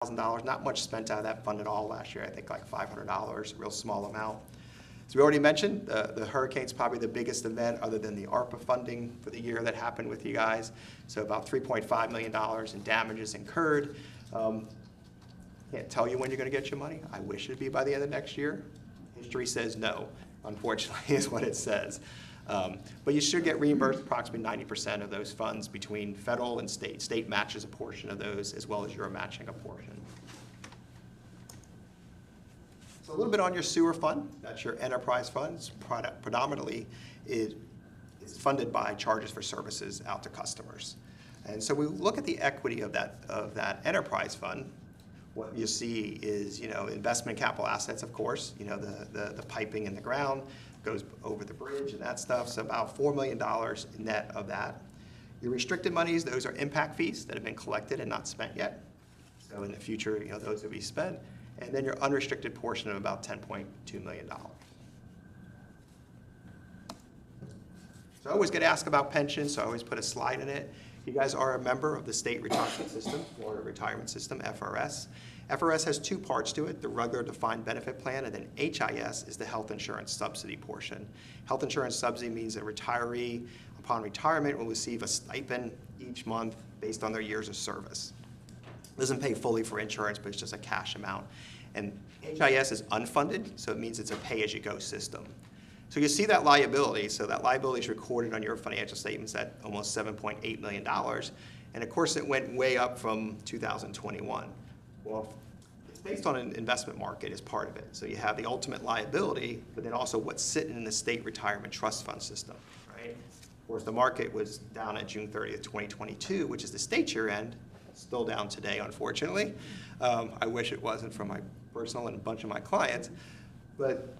$1,000, not much spent out of that fund at all last year. I think like $500, real small amount. As we already mentioned, the hurricane's probably the biggest event other than the ARPA funding for the year that happened with you guys. So about $3.5 million in damages incurred. Can't tell you when you're going to get your money. I wish it'd be by the end of next year. History says no, unfortunately, is what it says. But you should get reimbursed approximately 90% of those funds between federal and state. State matches a portion of those as well as you're matching a portion. So a little bit on your sewer fund. That's your enterprise fund. It's predominantly is funded by charges for services out to customers. And so we look at the equity of that enterprise fund. What you see is, investment capital assets, of course, the piping in the ground goes over the bridge and that stuff. So about $4 million net of that. Your restricted monies, those are impact fees that have been collected and not spent yet. So in the future, those will be spent. And then your unrestricted portion of about $10.2 million. So I always get asked about pensions, so I always put a slide in it. You guys are a member of the state retirement system, Florida Retirement System, FRS. FRS has two parts to it, the regular defined benefit plan, and then HIS is the health insurance subsidy portion. Health insurance subsidy means a retiree, upon retirement, will receive a stipend each month based on their years of service. It doesn't pay fully for insurance, but it's just a cash amount. And HIS is unfunded, so it means it's a pay-as-you-go system. So you see that liability. So that liability is recorded on your financial statements at almost $7.8 million. And of course, it went way up from 2021. Well, it's based on an investment market as part of it. So you have the ultimate liability, but then also what's sitting in the state retirement trust fund system, right? Of course, the market was down at June 30th, 2022, which is the state year end. Still down today, unfortunately. I wish it wasn't for my personal and a bunch of my clients. But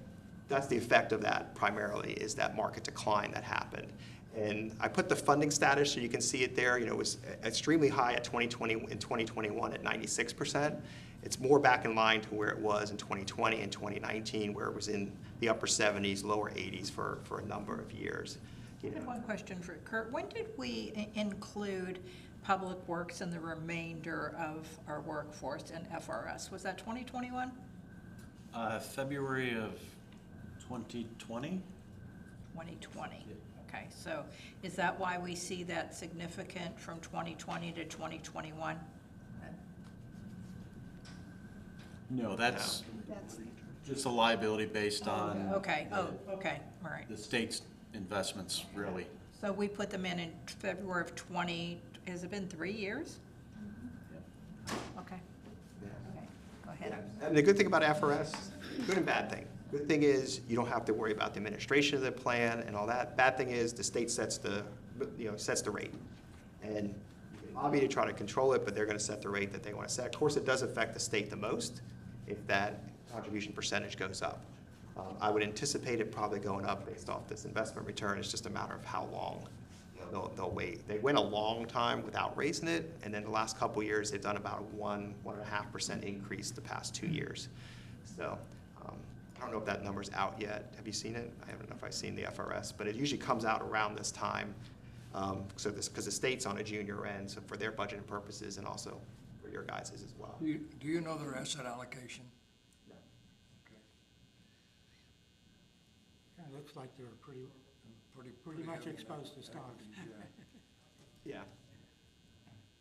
that's the effect of that primarily, is that market decline that happened. And I put the funding status so you can see it there. It was extremely high at in 2021 at 96%. It's more back in line to where it was in 2020 and 2019, where it was in the upper 70s, lower 80s for a number of years. I have one question for Kurt. When did we include Public Works in the remainder of our workforce in FRS? Was that 2021? February of 2020. 2020. Okay, so is that why we see that significant from 2020 to 2021? No, that's just a liability based on Okay, all right. the state's investments, really. So we put them in February of 20, has it been 3 years? Okay. Okay, go ahead. And the good thing about FRS, good and bad thing. Good thing is you don't have to worry about the administration of the plan and all that. Bad thing is the state sets the rate. And you can lobby to try to control it, but they're going to set the rate that they want to set. Of course, it does affect the state the most if that contribution percentage goes up. I would anticipate it probably going up based off this investment return. It's just a matter of how long they'll wait. They went a long time without raising it, and then the last couple of years they've done about a 1.5% increase the past 2 years. So I don't know if that number's out yet. Have you seen it? I don't know if I've seen the FRS, but it usually comes out around this time. Because the state's on a junior end, so for their budgeting purposes and also for your guys' as well. Do you know their asset allocation? No. Okay. It looks like they're pretty much exposed to stocks. Yeah.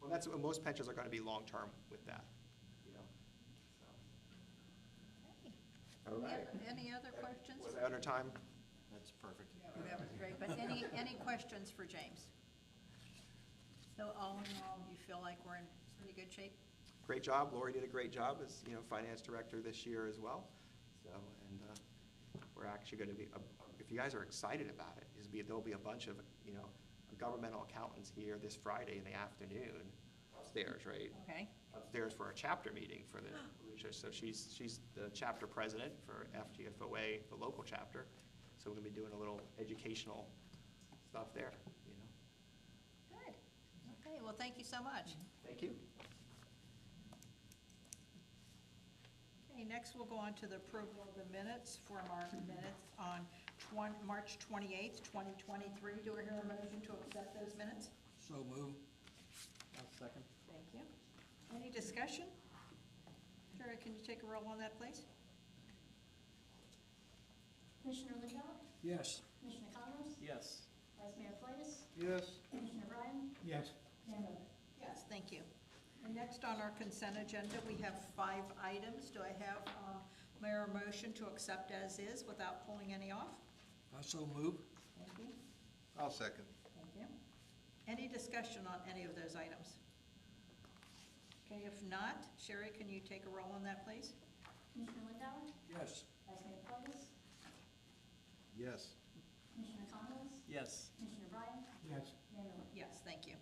Well, that's what most pensions are going to be long-term with that. So. All right. Any other questions? Was I under time? That's perfect. That was great, but any questions for James? So all in all, you feel like we're in pretty good shape? Great job. Lori did a great job as finance director this year as well. So, and we're actually going to be, if you guys are excited about it, there'll be a bunch of governmental accountants here this Friday in the afternoon upstairs, right? Okay. Upstairs for a chapter meeting for the Lucia. So she's the chapter president for FGFOA, the local chapter. So we're going to be doing a little educational stuff there. Good. Okay. Well, thank you so much. Thank you. Okay. Next, we'll go on to the approval of the minutes from our minutes on March 28th, 2023. Do I hear a motion to accept those minutes? So move. Second. Thank you. Any discussion? take a roll on that, please? Commissioner Liddell, Yes. Commissioner Connors, Yes. Vice Mayor Flatus, Yes. Commissioner Bryan, Yes. Mayor Miller. Yes, thank you. And next on our consent agenda, we have 5 items. Do I have, Mayor, a motion to accept as is without pulling any off? I so move. Thank you. I'll second. Thank you. Any discussion on any of those items? Okay, if not, Sherry, can you take a roll on that, please? Commissioner Liddell, Yes. Vice Mayor Flatus, Yes. Commissioner Connors, Yes. Commissioner Bryan, Yes. Mayor Miller. Yes, thank you.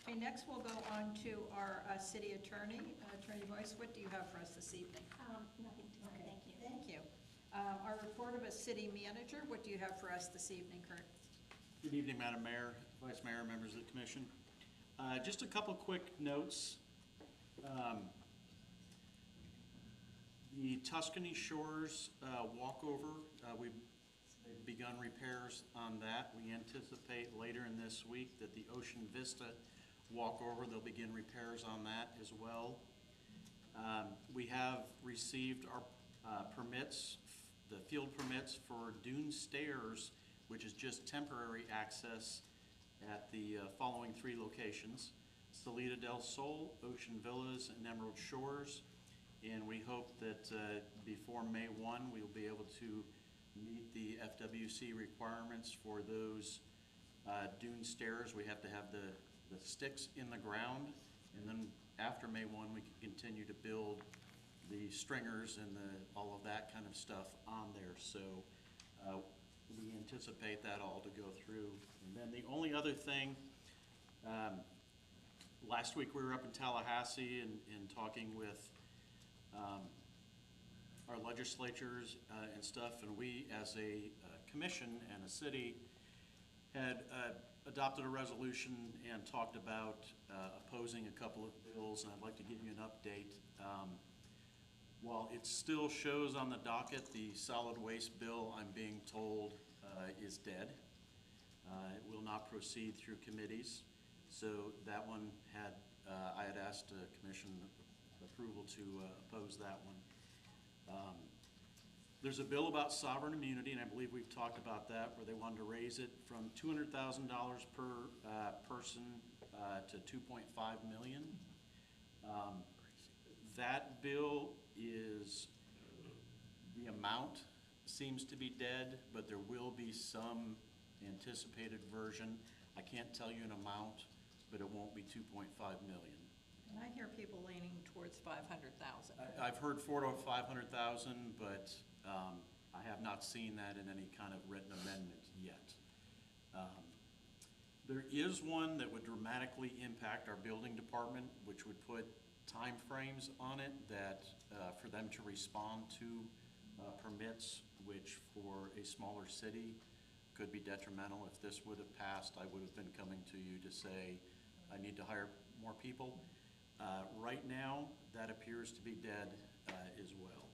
Okay, next we'll go on to our city attorney. Attorney Boyce, what do you have for us this evening? Nothing tonight, thank you. Thank you. Our report of a city manager, what do you have for us this evening, Kurt? Good evening, Madam Mayor, Vice Mayor, members of the commission. Just a couple quick notes. The Tuscany Shores walkover, we've begun repairs on that. We anticipate later in this week that the Ocean Vista walkover, they'll begin repairs on that as well. We have received our permits, the field permits for Dune Stairs, which is just temporary access at the following 3 locations: Salida del Sol, Ocean Villas, and Emerald Shores. And we hope that before May 1, we'll be able to meet the FWC requirements for those dune stairs. We have to have the sticks in the ground, and then after May 1, we can continue to build the stringers and all of that kind of stuff on there. So we anticipate that all to go through. And then the only other thing, last week we were up in Tallahassee and talking with our legislatures and stuff, and we as a commission and a city had adopted a resolution and talked about opposing a couple of bills, and I'd like to give you an update. While it still shows on the docket, the solid waste bill, I'm being told, is dead. It will not proceed through committees. So that one had, I had asked commission approval to oppose that one. There's a bill about sovereign immunity, and I believe we've talked about that, where they wanted to raise it from $200,000 per person to $2.5 million. That bill is, the amount seems to be dead, but there will be some anticipated version. I can't tell you an amount, but it won't be 2.5 million. And I hear people leaning towards 500,000. I've heard 400 to 500,000, but I have not seen that in any kind of written amendment yet. There is one that would dramatically impact our building department, which would put timeframes on it that for them to respond to permits, which for a smaller city could be detrimental. If this would have passed, I would have been coming to you to say, I need to hire more people. Right now, that appears to be dead as well.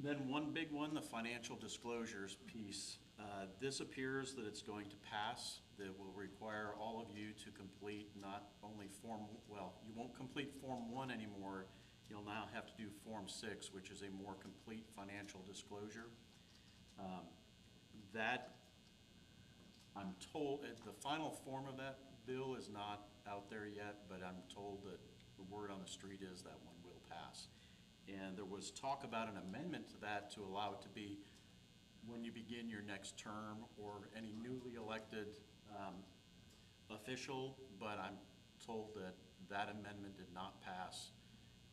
Then one big one, the financial disclosures piece. This appears that it's going to pass, that will require all of you to complete not only you won't complete Form 1 anymore, you'll now have to do Form 6, which is a more complete financial disclosure. That, I'm told, the final form of that bill is not out there yet, but I'm told that the word on the street is that one will pass. And there was talk about an amendment to that to allow it to be when you begin your next term or any newly elected official, but I'm told that that amendment did not pass.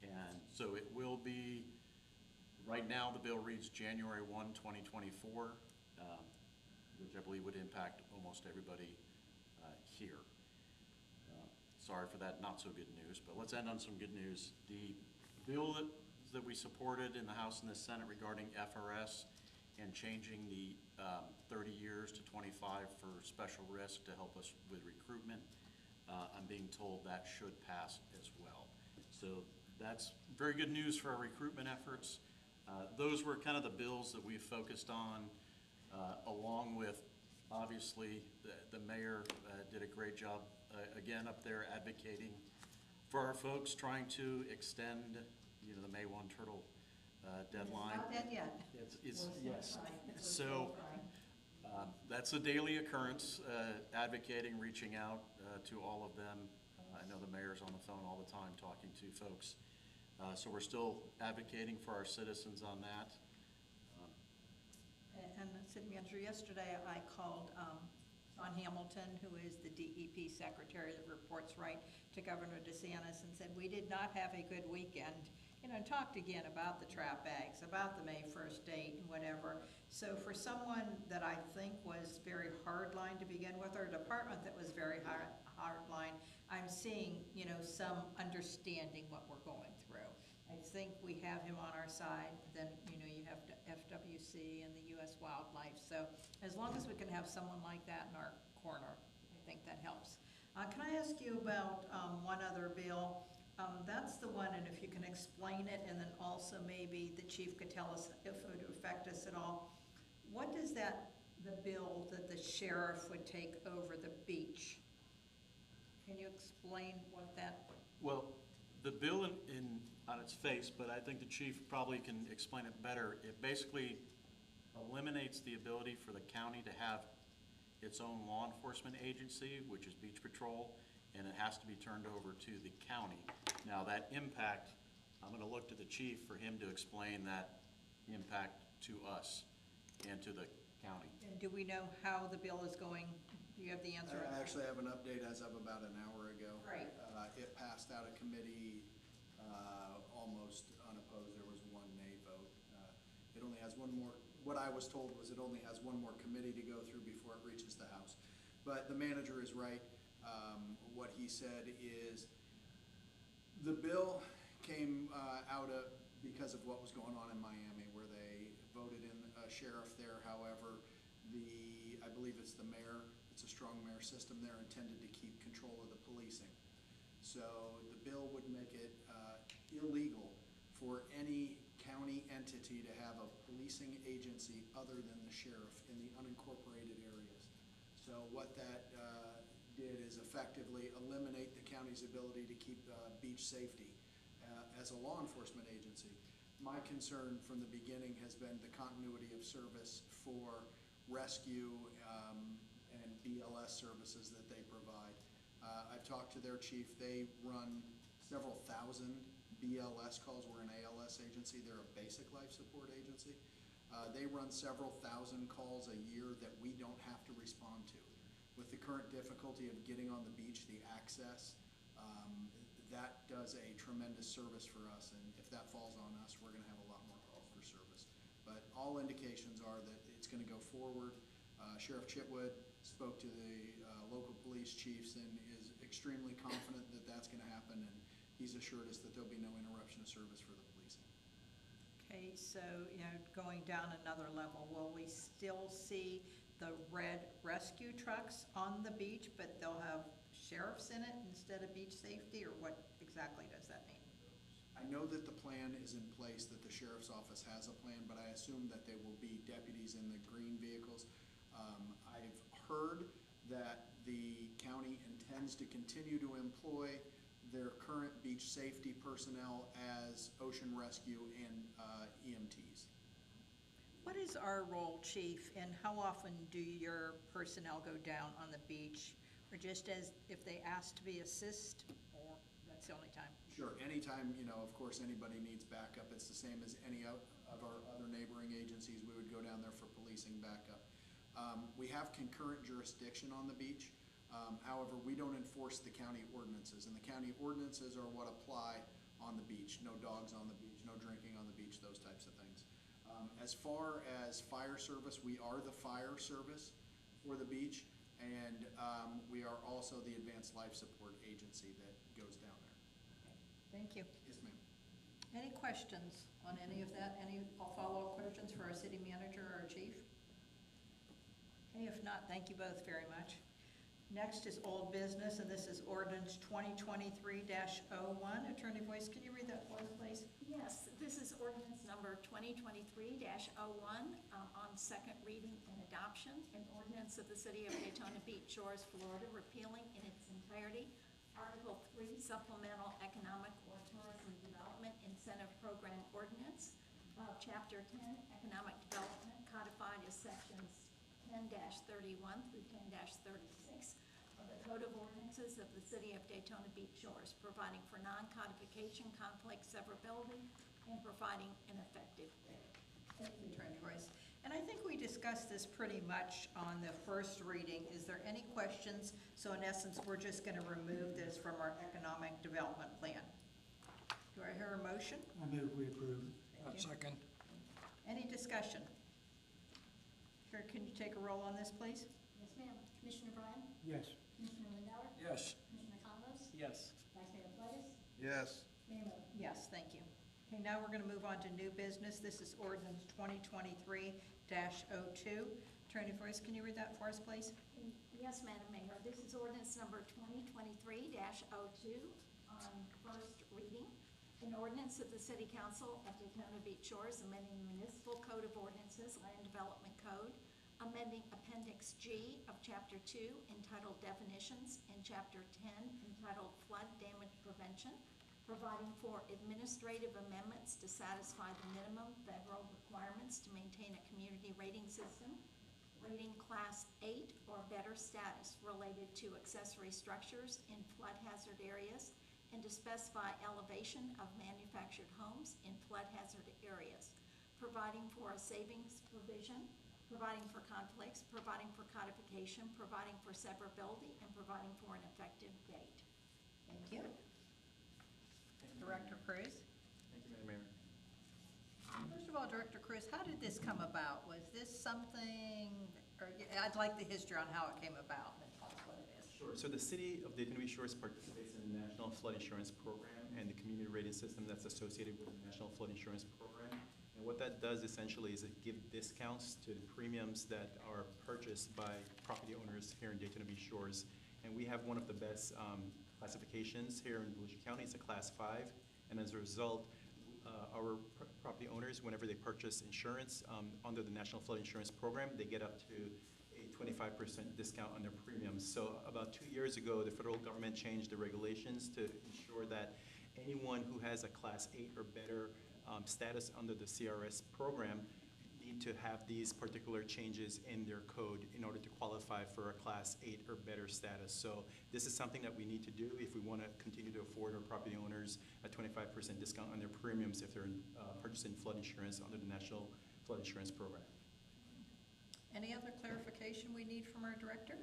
And so it will be, right now the bill reads January 1, 2024, which I believe would impact almost everybody here. Sorry for that not so good news, but let's end on some good news. The bill that we supported in the House and the Senate regarding FRS and changing the 30 years to 25 for special risk to help us with recruitment, I'm being told that should pass as well. So that's very good news for our recruitment efforts. Those were kind of the bills that we focused on, along with, obviously, the mayor did a great job, again, up there advocating For our folks trying to extend, the May 1 turtle deadline. Not dead yet. It's, We're yes. still trying. We're So, still trying. that's a daily occurrence, advocating, reaching out to all of them. I know the mayor's on the phone all the time talking to folks. So we're still advocating for our citizens on that. And City Manager, yesterday I called John Hamilton, who is the DEP secretary that reports right to Governor DeSantis, and said, we did not have a good weekend. And talked again about the trap bags, about the May 1st date and whatever. So for someone that I think was very hardline to begin with, or a department that was very hardline, I'm seeing, some understanding what we're going through. I think we have him on our side. Then, you have FWC and the U.S. Wildlife. So as long as we can have someone like that in our corner, I think that helps. Can I ask you about one other bill? That's the one, and if you can explain it, and then also maybe the chief could tell us if it would affect us at all. What is the bill that the sheriff would take over the beach? Can you explain what that? Well, the bill on its face, but I think the chief probably can explain it better. It basically eliminates the ability for the county to have its own law enforcement agency, which is Beach Patrol, and it has to be turned over to the county. Now, that impact, I'm gonna look to the chief for him to explain that impact to us and to the county. And do we know how the bill is going? Do you have the answer? I actually have an update as of about an hour ago. Great. It passed out of committee almost unopposed. There was one nay vote. It only has one more, what I was told was it only has one more committee to go through before it reaches the House. But the manager is right. What he said is the bill came out of because of what was going on in Miami, where they voted in a sheriff there. However, I believe it's the mayor, it's a strong mayor system there, intended to keep control of the policing. So the bill would make it illegal for any county entity to have a policing agency other than the sheriff in the unincorporated areas. So what that did is effectively eliminate the county's ability to keep beach safety as a law enforcement agency. My concern from the beginning has been the continuity of service for rescue and BLS services that they provide. I've talked to their chief. They run several thousand BLS calls. We're an ALS agency. They're a basic life support agency. They run several thousand calls a year that we don't have to respond to. With the current difficulty of getting on the beach, the access, that does a tremendous service for us, and if that falls on us, we're gonna have a lot more calls for service. But all indications are that it's gonna go forward. Sheriff Chitwood spoke to the local police chiefs and is extremely confident that that's gonna happen, and he's assured us that there'll be no interruption of service for the policing. Okay, so, going down another level, will we still see the red rescue trucks on the beach, but they'll have sheriffs in it instead of beach safety, or what exactly does that mean? I know that the plan is in place, that the sheriff's office has a plan, but I assume that they will be deputies in the green vehicles. I've heard that the county intends to continue to employ their current beach safety personnel as ocean rescue and EMTs. What is our role, chief, and how often do your personnel go down on the beach? Or just as if they ask to be assist, or that's the only time? Sure, anytime, of course, anybody needs backup, it's the same as any of our other neighboring agencies, we would go down there for policing backup. We have concurrent jurisdiction on the beach. However, we don't enforce the county ordinances, and the county ordinances are what apply on the beach. No dogs on the beach, no drinking on the beach, those types of things. As far as fire service, we are the fire service for the beach, and we are also the advanced life support agency that goes down there. Thank you. Yes, ma'am. Any questions on any of that? Any follow-up questions for our city manager or our chief? Okay, if not, thank you both very much. Next is old business, and this is ordinance 2023-01. Attorney Boyce, can you read that for us, please? Yes, this is ordinance number 2023-01 on second reading and adoption. An ordinance of the City of Daytona Beach Shores, Florida, repealing in its entirety Article 3 Supplemental Economic or Tourism Development Incentive Program Ordinance of Chapter 10 Economic Development codified as sections 10-31 through 10-36 of the Code of Ordinances of the City of Daytona Beach Shores, providing for non-codification, conflict severability, and providing an effective date. Thank you, Attorney Royce. And I think we discussed this pretty much on the first reading. Is there any questions? So in essence, we're just going to remove this from our economic development plan. Do I hear a motion? I move we approve. Thank you. Second. Any discussion? Sure, can you take a roll on this, please? Yes, ma'am. Commissioner Bryan? Yes. Commissioner Lindauer? Yes. Commissioner Conlon? Yes. Vice Mayor Flatus? Yes. Mayor Miller? Yes, thank you. Okay, now we're going to move on to new business. This is ordinance 2023-02. Attorney Forrest, can you read that for us, please? Yes, Madam Mayor, this is ordinance number 2023-02 on first reading. An ordinance of the City Council of Daytona Beach Shores amending the Municipal Code of Ordinances, Land Development Code, amending Appendix G of Chapter 2 entitled Definitions and Chapter 10 entitled Flood Damage Prevention, providing for administrative amendments to satisfy the minimum federal requirements to maintain a community rating system, rating Class 8 or better status related to accessory structures in flood hazard areas, and to specify elevation of manufactured homes in flood hazard areas, providing for a savings provision, providing for conflicts, providing for codification, providing for severability, and providing for an effective date. Thank you. Director Cruz? Thank you, Madam Mayor. First of all, Director Cruz, how did this come about? Was this something, or I'd like the history on how it came about, and tell us what it is. Sure. So the city of Daytona Beach Shores participates in the National Flood Insurance Program and the community rating system that's associated with the National Flood Insurance Program. And what that does essentially is it gives discounts to the premiums that are purchased by property owners here in Daytona Beach Shores. And we have one of the best classifications here in Volusia County. It's a Class 5. And as a result, our property owners, whenever they purchase insurance under the National Flood Insurance Program, they get up to a 25% discount on their premiums. So about 2 years ago, the federal government changed the regulations to ensure that anyone who has a Class 8 or better status under the CRS program need to have these particular changes in their code in order to qualify for a Class 8 or better status. So this is something that we need to do if we want to continue to afford our property owners a 25% discount on their premiums if they're purchasing flood insurance under the National Flood Insurance Program. Any other clarification we need from our director?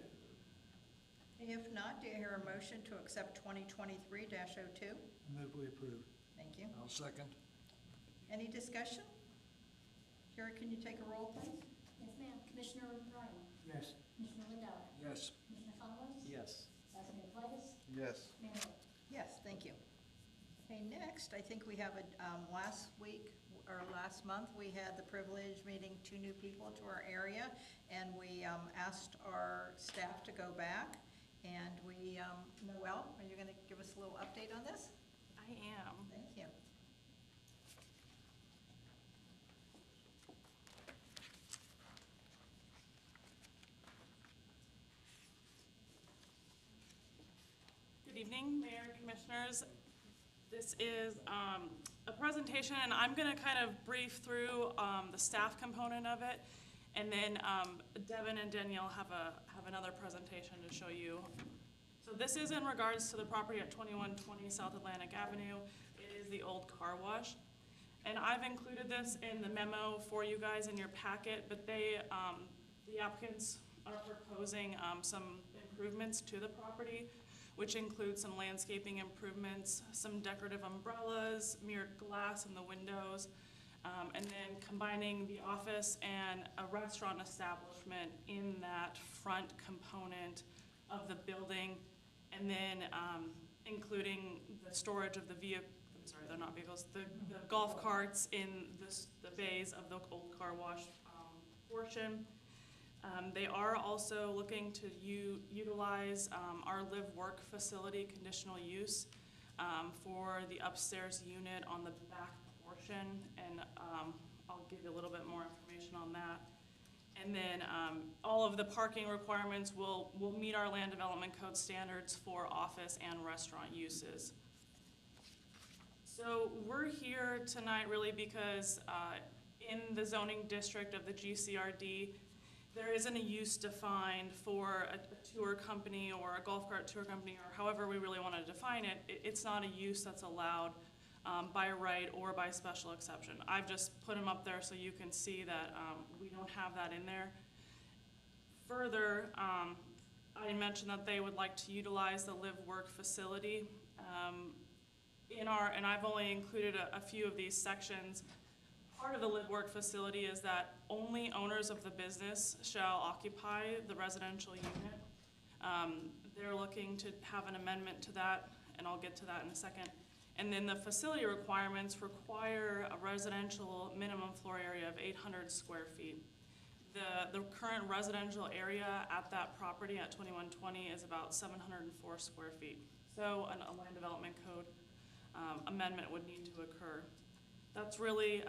If not, do you hear a motion to accept 2023-02? I move we approve. Thank you. I'll second. Any discussion? Carrie, can you take a roll, please? Yes, ma'am. Commissioner Bryan? Yes. Commissioner Lindauer? Yes. Commissioner Conlon? Yes. Vice Mayor Flatus? Yes. Mayor Miller? Yes, thank you. Okay, next, I think we have a, last month, we had the privilege meeting 2 new people to our area, and we asked our staff to go back, and we, Noelle, are you gonna give us a little update on this? I am. Thank you. Good evening, Mayor, Commissioners. This is a presentation, and I'm going to kind of brief through the staff component of it, and then Devin and Danielle have another presentation to show you. So this is in regards to the property at 2120 South Atlantic Avenue. It is the old car wash. And I've included this in the memo for you guys in your packet, but the applicants are proposing some improvements to the property, which include some landscaping improvements, some decorative umbrellas, mirrored glass in the windows, and then combining the office and a restaurant establishment in that front component of the building, and then including the storage of the they're not vehicles, the golf carts in the bays of the old car wash portion. They are also looking to utilize our live-work facility conditional use for the upstairs unit on the back portion, and I'll give you a little bit more information on that. And then all of the parking requirements will meet our land development code standards for office and restaurant uses. So we're here tonight really because in the zoning district of the GCRD, there isn't a use defined for a tour company or a golf cart tour company, or however we really want to define it. It's not a use that's allowed by right or by special exception. I've just put them up there so you can see that we don't have that in there. Further, I mentioned that they would like to utilize the live-work facility. And I've only included a few of these sections. Part of the live-work facility is that only owners of the business shall occupy the residential unit. They're looking to have an amendment to that, and I'll get to that in a second. And then the facility requirements require a residential minimum floor area of 800 square feet. The current residential area at that property at 2120 is about 704 square feet. So a land development code amendment would need to occur. That's really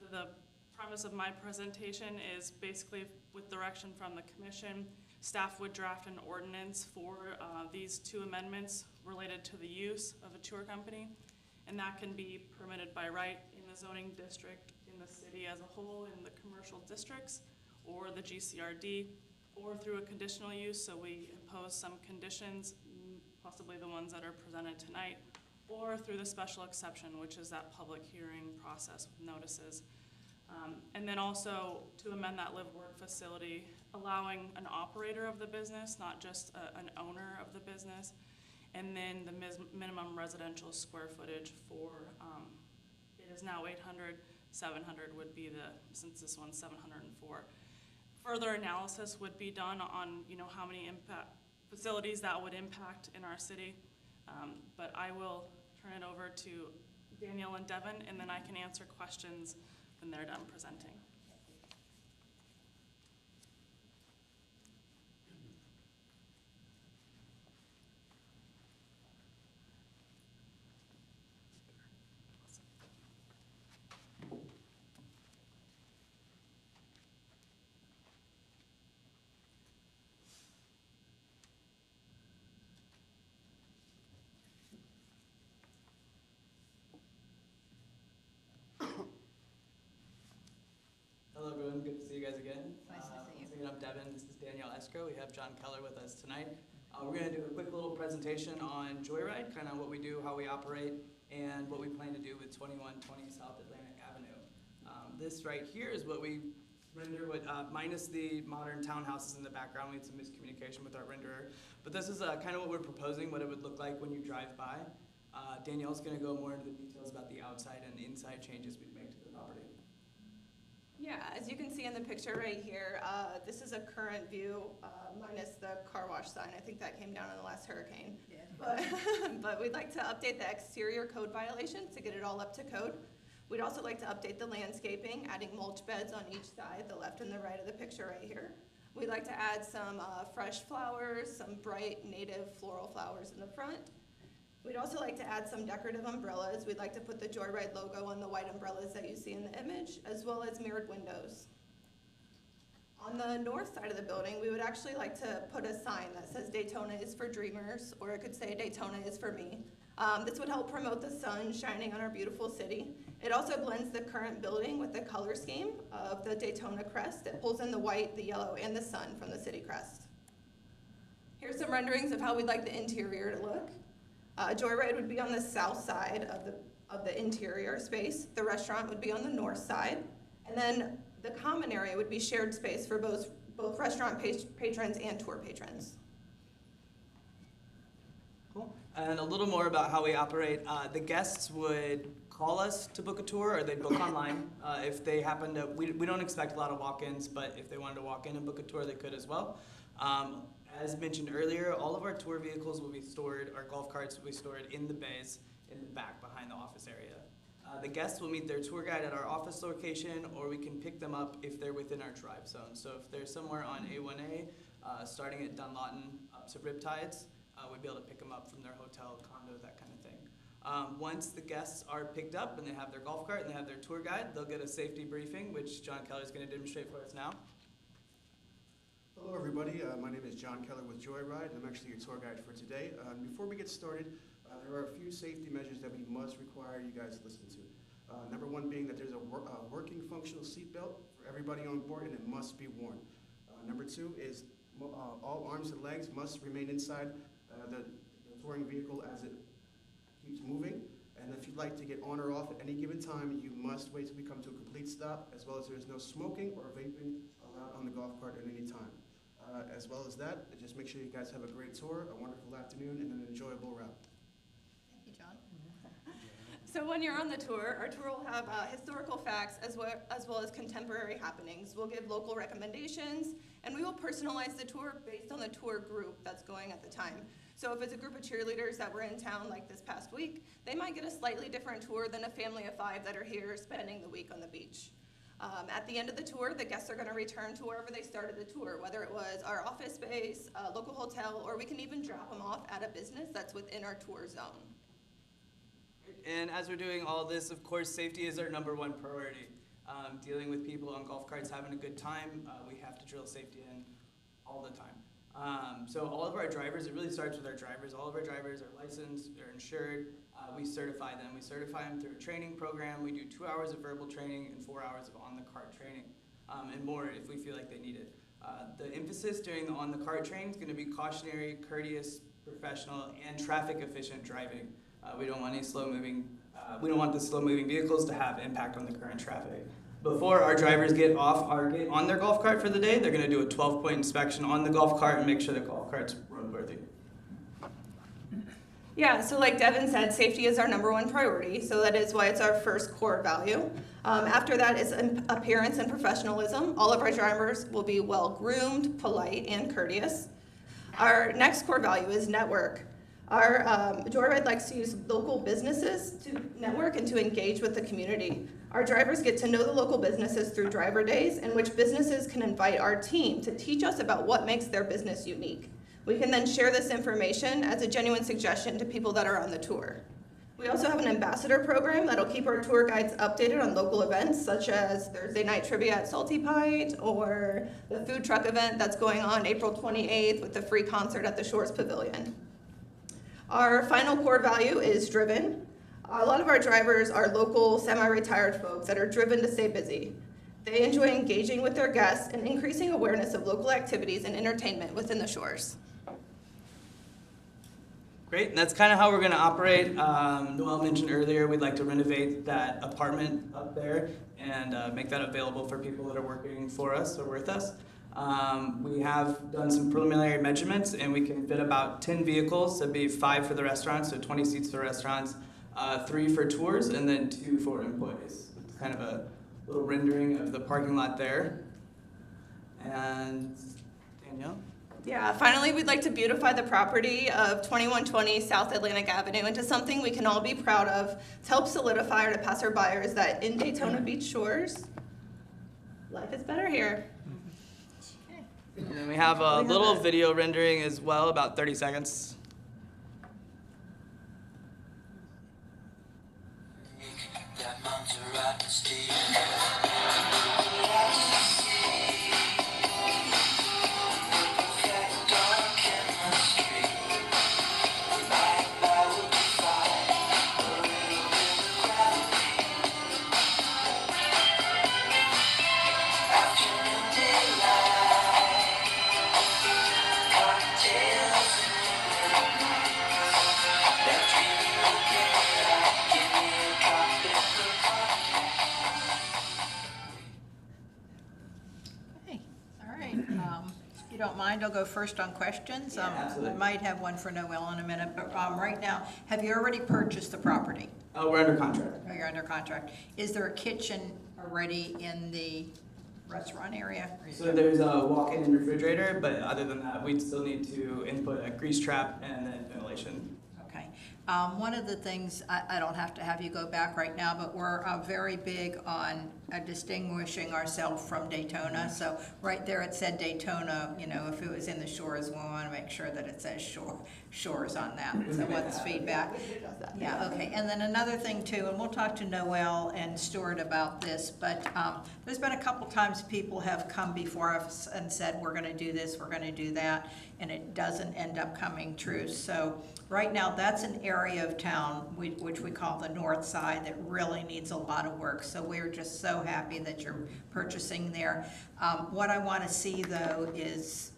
the premise of my presentation, is basically with direction from the commission, staff would draft an ordinance for these two amendments related to the use of a tour company, and that can be permitted by right in the zoning district, in the city as a whole, in the commercial districts, or the GCRD, or through a conditional use, so we impose some conditions, possibly the ones that are presented tonight, or through the special exception, which is that public hearing process with notices. And then also to amend that live-work facility, allowing an operator of the business, not just an owner of the business, and then the minimum residential square footage for, it is now 800, 700 would be since this one's 704. Further analysis would be done on, how many facilities that would impact in our city. But I will turn it over to Danielle and Devin, and then I can answer questions when they're done presenting. Hello everyone, good to see you guys again. Nice to see you. Once again, I'm Devin, this is Danielle Escrow. We have John Keller with us tonight. We're gonna do a quick little presentation on Joyride, kind of what we do, how we operate, and what we plan to do with 2120 South Atlantic Avenue. This right here is what we render with, minus the modern townhouses in the background. We had some miscommunication with our renderer. But this is kind of what we're proposing, what it would look like when you drive by. Danielle's gonna go more into the details about the outside and the inside changes we'd make to the property. Yeah, as you can see in the picture right here, this is a current view, minus the car wash sign. I think that came down in the last hurricane. Yeah. But we'd like to update the exterior code violations to get it all up to code. We'd also like to update the landscaping, adding mulch beds on each side, the left and the right of the picture right here. We'd like to add some fresh flowers, some bright native floral flowers in the front. We'd also like to add some decorative umbrellas. We'd like to put the Joyride logo on the white umbrellas that you see in the image, as well as mirrored windows. On the north side of the building, we would actually like to put a sign that says Daytona is for dreamers, or it could say Daytona is for me. This would help promote the sun shining on our beautiful city. It also blends the current building with the color scheme of the Daytona crest. It pulls in the white, the yellow, and the sun from the city crest. Here's some renderings of how we'd like the interior to look. Joyride would be on the south side of the interior space. The restaurant would be on the north side. And then the common area would be shared space for both restaurant patrons and tour patrons. Cool. And a little more about how we operate. The guests would call us to book a tour, or they'd book online. If they happen to, we don't expect a lot of walk-ins, but if they wanted to walk in and book a tour, they could as well. As mentioned earlier, all of our tour vehicles will be stored, our golf carts will be stored in the bays in the back behind the office area. The guests will meet their tour guide at our office location, or we can pick them up if they're within our drive zone. So if they're somewhere on A1A, starting at Dunlawton up to Riptides, we'd be able to pick them up from their hotel, condo, that kind of thing. Once the guests are picked up and they have their golf cart and they have their tour guide, they'll get a safety briefing, which John Keller's going to demonstrate for us now. everybody. My name is John Keller with Joyride, and I'm actually your tour guide for today. Before we get started, there are a few safety measures that we must require you guys to listen to. Number one being that there's a working functional seatbelt for everybody on board, and it must be worn. Number two is all arms and legs must remain inside the touring vehicle as it keeps moving. And if you'd like to get on or off at any given time, you must wait till we come to a complete stop, as well as there is no smoking or vaping allowed on the golf cart at any time. As well as that, just make sure you guys have a great tour, a wonderful afternoon, and an enjoyable route. Thank you, John. So when you're on the tour, our tour will have historical facts as well as contemporary happenings. We'll give local recommendations, and we will personalize the tour based on the tour group that's going at the time. So if it's a group of cheerleaders that were in town like this past week, they might get a slightly different tour than a family of 5 that are here spending the week on the beach. At the end of the tour, the guests are going to return to wherever they started the tour, whether it was our office space, a local hotel, or we can even drop them off at a business that's within our tour zone. And as we're doing all this, of course, safety is our #1 priority. Dealing with people on golf carts having a good time, we have to drill safety in all the time. So all of our drivers, it really starts with our drivers. All of our drivers are licensed, they're insured. We certify them. We certify them through a training program. We do 2 hours of verbal training and 4 hours of on-the-cart training, and more if we feel like they need it. The emphasis during the on-the-cart training is going to be cautionary, courteous, professional, and traffic-efficient driving. We don't want any slow-moving. We don't want the slow-moving vehicles to have impact on the current traffic. Before our drivers get on their golf cart for the day, they're going to do a 12-point inspection on the golf cart and make sure the golf cart's roadworthy. Yeah, so like Devin said, safety is our #1 priority, so that is why it's our first core value. After that is appearance and professionalism. All of our drivers will be well-groomed, polite, and courteous. Our next core value is network. Our Joyride likes to use local businesses to network and to engage with the community. Our drivers get to know the local businesses through driver days, in which businesses can invite our team to teach us about what makes their business unique. We can then share this information as a genuine suggestion to people that are on the tour. We also have an ambassador program that'll keep our tour guides updated on local events, such as Thursday night trivia at Salty Pint, or the food truck event that's going on April 28th with the free concert at the Shores Pavilion. Our final core value is driven. A lot of our drivers are local, semi-retired folks that are driven to stay busy. They enjoy engaging with their guests and increasing awareness of local activities and entertainment within the Shores. Great, and that's kind of how we're going to operate. Noel mentioned earlier we'd like to renovate that apartment up there and make that available for people that are working for us or with us. We have done some preliminary measurements, and we can fit about 10 vehicles. That'd be 5 for the restaurants, so 20 seats for restaurants, 3 for tours, and then 2 for employees. It's kind of a little rendering of the parking lot there. And Danielle? Yeah, finally, we'd like to beautify the property of 2120 South Atlantic Avenue into something we can all be proud of to help solidify to passerbyers that in Daytona Beach Shores, life is better here. And then we have a little video rendering as well, about 30 seconds. If you don't mind, I'll go first on questions. Yeah, absolutely. I might have one for Noel in a minute, but right now, have you already purchased the property? We're under contract. Oh, you're under contract. Is there a kitchen already in the restaurant area? So there's a walk-in refrigerator, but other than that, we'd still need to input a grease trap and then ventilation. Okay. One of the things, I don't have to have you go back right now, but we're very big on distinguishing ourselves from Daytona. So right there it said Daytona, you know, if it was in the Shores, we want to make sure that it says Shores on that. So what's feedback? Yeah, okay. And then another thing too, and we'll talk to Noel and Stuart about this, but there's been a couple times people have come before us and said, we're gonna do this, we're gonna do that, and it doesn't end up coming true. So right now, that's an area of town which we call the north side that really needs a lot of work. So we're just so happy that you're purchasing there. What I want to see though is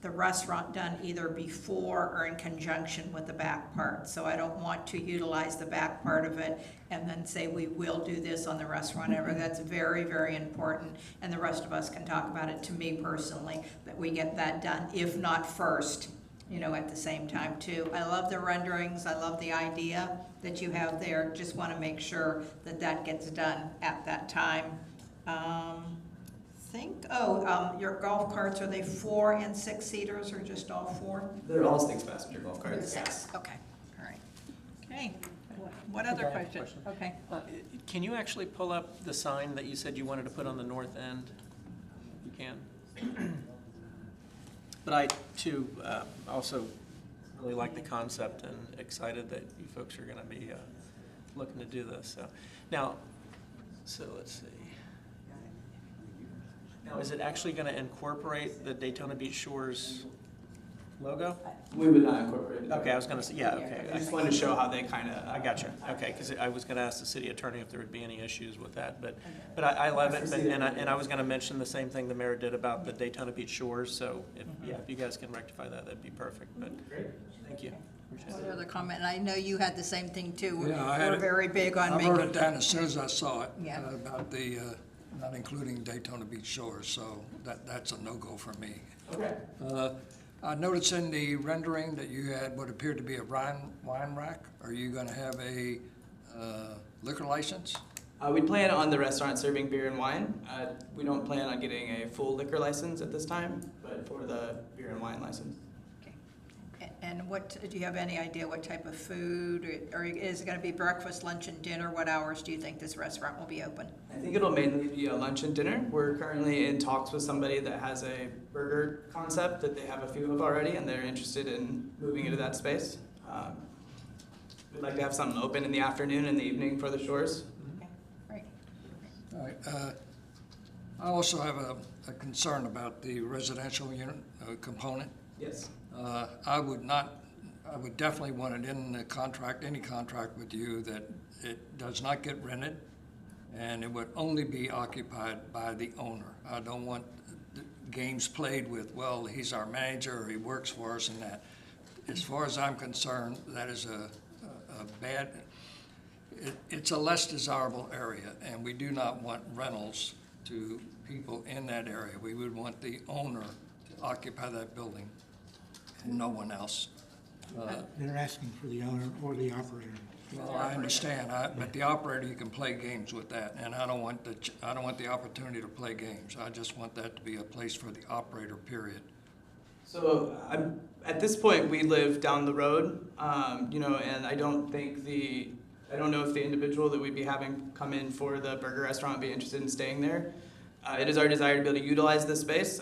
the restaurant done either before or in conjunction with the back part. So I don't want to utilize the back part of it and then say we will do this on the restaurant ever. That's very, very important. And the rest of us can talk about it, to me personally, that we get that done, if not first, you know, at the same time too. I love the renderings, I love the idea that you have there. Just want to make sure that that gets done at that time. Your golf carts, are they 4 and 6 seaters or just all 4? They're all 6-passenger golf carts. 6, okay, all right. Okay, what other question? Okay. Can you actually pull up the sign that you said you wanted to put on the north end? You can. But I, too, also really like the concept and excited that you folks are going to be looking to do this. So now, let's see. Now, is it actually going to incorporate the Daytona Beach Shores logo? We would not incorporate it. Okay, I was going to say, yeah, okay. I just wanted to show how they kind of. I got you. Okay, because I was going to ask the city attorney if there would be any issues with that, but I love it, and I was going to mention the same thing the mayor did about the Daytona Beach Shores. So if you guys can rectify that, that'd be perfect. But great, thank you. One other comment, and I know you had the same thing too. Yeah, We're very big on I making. wrote it down as soon as I saw it, Yeah. about the, not including Daytona Beach Shores, so that's a no-go for me. Okay. I noticed in the rendering that you had what appeared to be a wine rack. Are you gonna have a liquor license? We plan on the restaurant serving beer and wine. We don't plan on getting a full liquor license at this time, but for the beer and wine license. And do you have any idea what type of food, or is it gonna be breakfast, lunch, and dinner? What hours do you think this restaurant will be open? I think it'll mainly be a lunch and dinner. We're currently in talks with somebody that has a burger concept that they have a few of already, and they're interested in moving into that space. We'd like to have something open in the afternoon and the evening for the Shores. Okay, great. All right, I also have a concern about the residential unit component. Yes. I would definitely want it in the contract, any contract with you, that it does not get rented, and it would only be occupied by the owner. I don't want games played with, well, he's our manager, or he works for us, and that. As far as I'm concerned, that is a bad, it's a less desirable area, and we do not want rentals to people in that area. We would want the owner to occupy that building, and no one else. They're asking for the owner or the operator. Well, I understand, but the operator, you can play games with that, and I don't want the opportunity to play games. I just want that to be a place for the operator, period. So at this point, we live down the road, and I don't know if the individual that we'd be having come in for the burger restaurant would be interested in staying there. It is our desire to be able to utilize this space.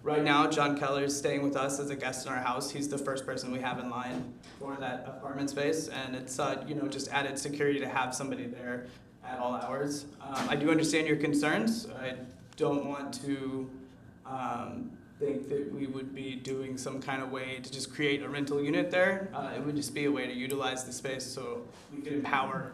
Right now, John Keller is staying with us as a guest in our house. He's the first person we have in line for that apartment space, and it's just added security to have somebody there at all hours. I do understand your concerns. I don't want to think that we would be doing some kind of way to just create a rental unit there. It would just be a way to utilize the space so we could empower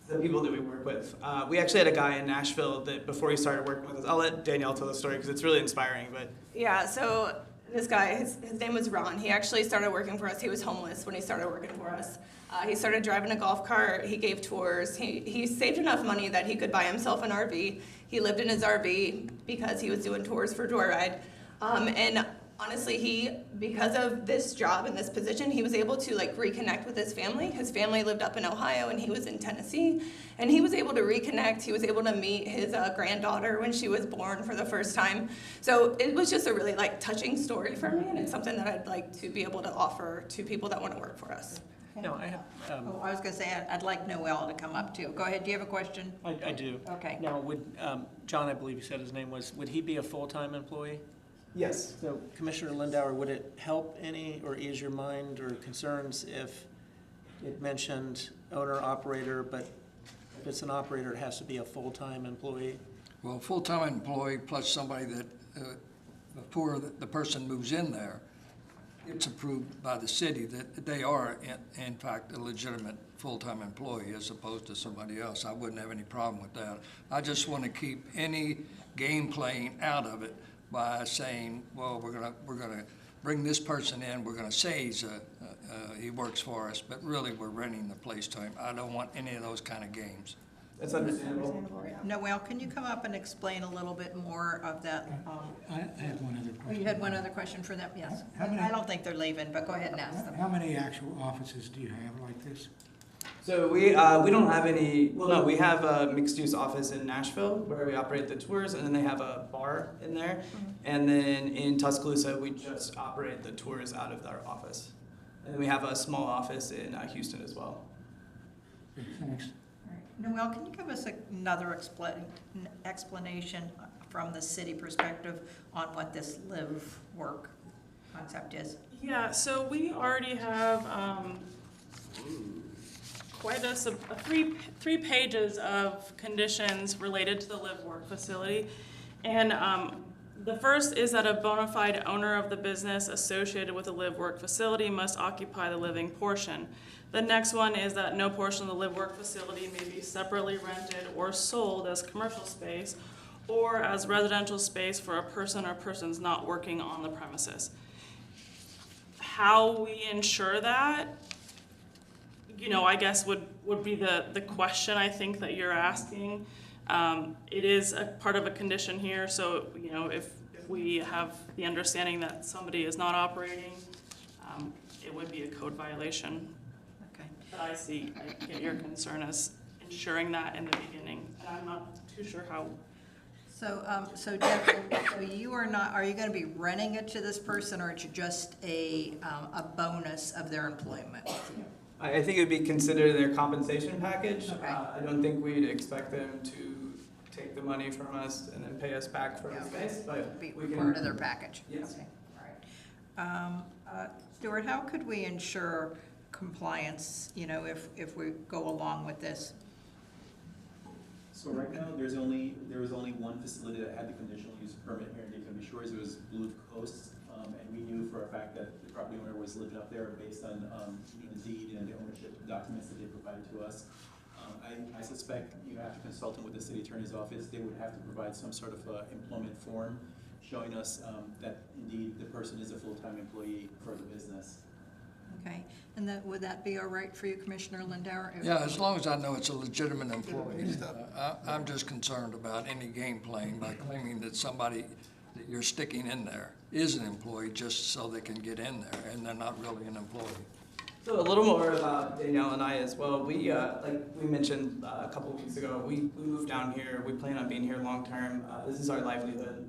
the people that we work with. We actually had a guy in Nashville that before he started working with us, I'll let Danielle tell the story because it's really inspiring. But Yeah, so this guy, his name was Ron. He actually started working for us. He was homeless when he started working for us. He started driving a golf cart. He gave tours. He saved enough money that he could buy himself an RV. He lived in his RV because he was doing tours for Joyride. And honestly, because of this job and this position, he was able to like reconnect with his family. His family lived up in Ohio and he was in Tennessee, and he was able to reconnect. He was able to meet his granddaughter when she was born for the first time. So it was just a really like touching story for me, and it's something that I'd like to be able to offer to people that want to work for us. No, I have, Oh, I was gonna say, I'd like Noel to come up too. Go ahead, do you have a question? I do. Okay. Now, would, John, I believe you said his name was, would he be a full-time employee? Yes. So Commissioner Lindauer, would it help any or ease your mind or concerns if it mentioned owner-operator, but if it's an operator, it has to be a full-time employee? Well, full-time employee plus somebody that, before the person moves in there, it's approved by the city that they are in fact a legitimate full-time employee as opposed to somebody else. I wouldn't have any problem with that. I just want to keep any game playing out of it by saying, well, we're gonna bring this person in, we're gonna say he works for us, but really we're renting the place to him. I don't want any of those kind of games. That's understandable. Noel, can you come up and explain a little bit more of that? I have one other Oh, question. you had one other question for them? Yes. How many- I don't think they're leaving, but go ahead and ask them. How many actual offices do you have like this? So we don't have any, well, no, we have a mixed-use office in Nashville where we operate the tours, and then they have a bar in there. And then in Tuscaloosa, we just operate the tours out of our office. And then we have a small office in Houston as well. Thanks. Noel, can you give us another explanation from the city perspective on what this live work concept is? Yeah, so we already have quite a three pages of conditions related to the live work facility. And the first is that a bona fide owner of the business associated with the live work facility must occupy the living portion. The next one is that no portion of the live work facility may be separately rented or sold as commercial space or as residential space for a person or persons not working on the premises. How we ensure that, I guess would be the question I think that you're asking. It is a part of a condition here, so, if we have the understanding that somebody is not operating, it would be a code violation. Okay. But I get your concern as ensuring that in the beginning, and I'm not too sure how. So Deb, so you are you gonna be renting it to this person, or it's just a bonus of their employment? I think it would be considered their compensation package. Okay. I don't think we'd expect them to take the money from us and then pay us back for the space, but Be we can. part of their package? Yes. Okay, all right. Stuart, how could we ensure compliance, if we go along with this? So right now, there was only one facility that had the conditional use permit here in Daytona Beach Shores. It was Blue Coast, and we knew for a fact that the property owner was living up there based on the deed and the ownership documents that they provided to us. I suspect, after consulting with the city attorney's office, they would have to provide some sort of employment form showing us that indeed the person is a full-time employee for the business. Okay, and would that be all right for you, Commissioner Lindauer? Yeah, as long as I know it's a legitimate employee. I'm just concerned about any game playing by claiming that somebody that you're sticking in there is an employee just so they can get in there, and they're not really an employee. So a little more about Danielle and I as well. We, like we mentioned a couple of weeks ago, we moved down here. We plan on being here long term. This is our livelihood.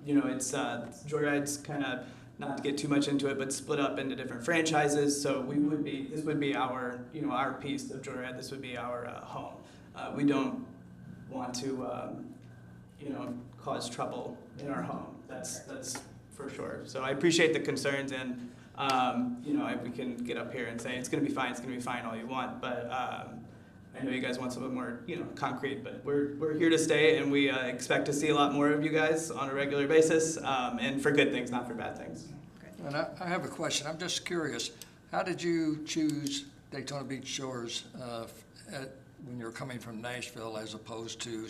It's Joyride's kind of, not to get too much into it, but split up into different franchises. So this would be our, our piece of Joyride. This would be our home. We don't want to, cause trouble in our home. That's for sure. So I appreciate the concerns, and we can get up here and say it's going to be fine all you want. But I know you guys want something more, concrete. But we're here to stay, and we expect to see a lot more of you guys on a regular basis, and for good things, not for bad things. And I have a question. I'm just curious. How did you choose Daytona Beach Shores when you're coming from Nashville as opposed to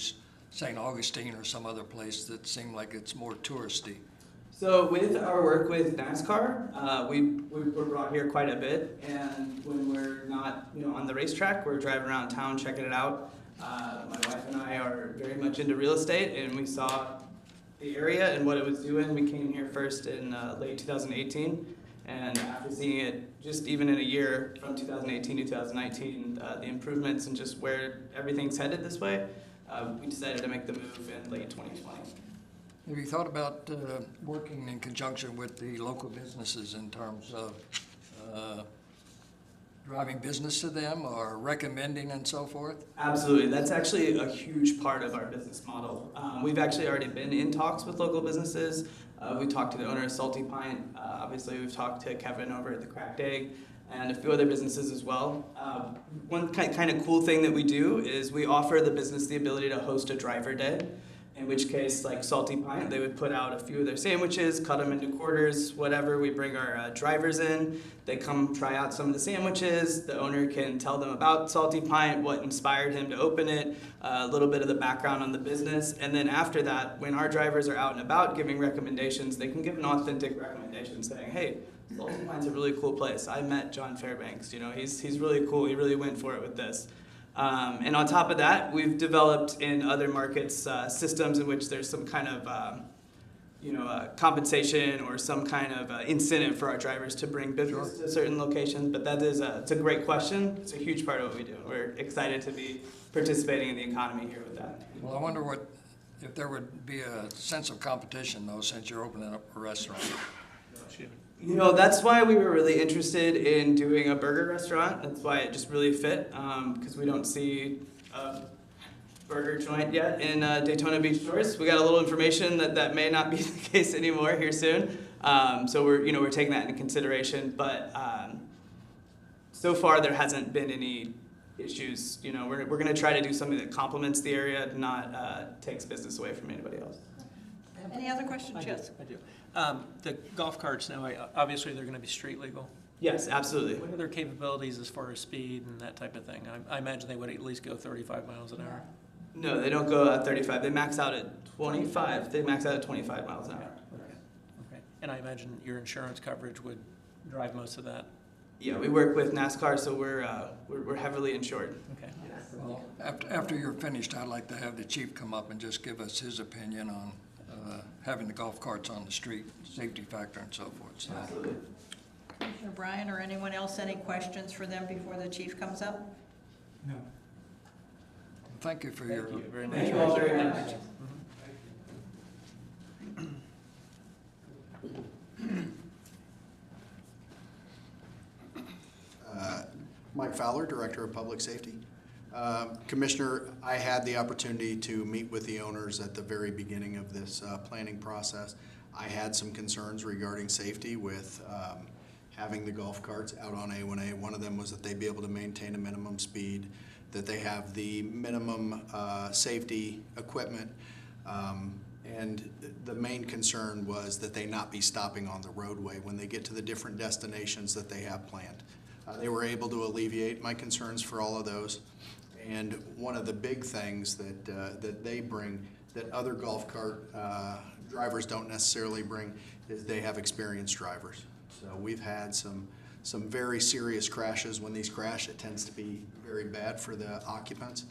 St. Augustine or some other place that seemed like it's more touristy? So with our work with NASCAR, we're brought here quite a bit, and when we're not, on the racetrack, we're driving around town checking it out. My wife and I are very much into real estate, and we saw the area and what it was doing. We came here first in late 2018, and after seeing it just even in a year from 2018 to 2019, the improvements and just where everything's headed this way, we decided to make the move in late 2020. Have you thought about working in conjunction with the local businesses in terms of driving business to them or recommending and so forth? Absolutely. That's actually a huge part of our business model. We've actually already been in talks with local businesses. We talked to the owner of Salty Pint. Obviously, we've talked to Kevin over at the Cracked Egg and a few other businesses as well. One kind of cool thing that we do is we offer the business the ability to host a driver day, in which case, like Salty Pint, they would put out a few of their sandwiches, cut them into quarters, whatever. We bring our drivers in. They come try out some of the sandwiches. The owner can tell them about Salty Pint, what inspired him to open it, a little bit of the background on the business. And then after that, when our drivers are out and about giving recommendations, they can give an authentic recommendation saying, hey, Salty Pint's a really cool place. I met John Fairbanks. You know, he's really cool. He really went for it with this. And on top of that, we've developed in other markets systems in which there's some kind of compensation or some kind of incentive for our drivers to bring business to certain locations. But that is it's a great question. It's a huge part of what we do. We're excited to be participating in the economy here with that. Well, I wonder if there would be a sense of competition though, since you're opening up a restaurant. You know, that's why we were really interested in doing a burger restaurant. That's why it just really fit, because we don't see a burger joint yet in Daytona Beach Shores. We got a little information that may not be the case anymore here soon. So we're taking that into consideration. But so far there hasn't been any issues. You know, we're going to try to do something that complements the area, not takes business away from anybody else. Any other questions? Yes. I do. The golf carts now, obviously they're going to be street legal. Yes, absolutely. What are their capabilities as far as speed and that type of thing? I imagine they would at least go 35 miles an hour. No, they don't go at 35. They max out at 25. They max out at 25 miles an hour. Okay. And I imagine your insurance coverage would drive most of that. Yeah, we work with NASCAR, so we're heavily insured. Okay. Well, after you're finished, I'd like to have the chief come up and just give us his opinion on having the golf carts on the street, safety factor and so forth. So. Absolutely. Commissioner Bryan or anyone else, any questions for them before the chief comes up? No. Thank you for your. Thank you very much. Thank you all very much. Mike Fowler, Director of Public Safety. Commissioner, I had the opportunity to meet with the owners at the very beginning of this planning process. I had some concerns regarding safety with having the golf carts out on A1A. One of them was that they'd be able to maintain a minimum speed, that they have the minimum safety equipment, and the main concern was that they not be stopping on the roadway when they get to the different destinations that they have planned. They were able to alleviate my concerns for all of those. And one of the big things that they bring that other golf cart drivers don't necessarily bring is they have experienced drivers. So we've had some very serious crashes. When these crash, it tends to be very bad for the occupants.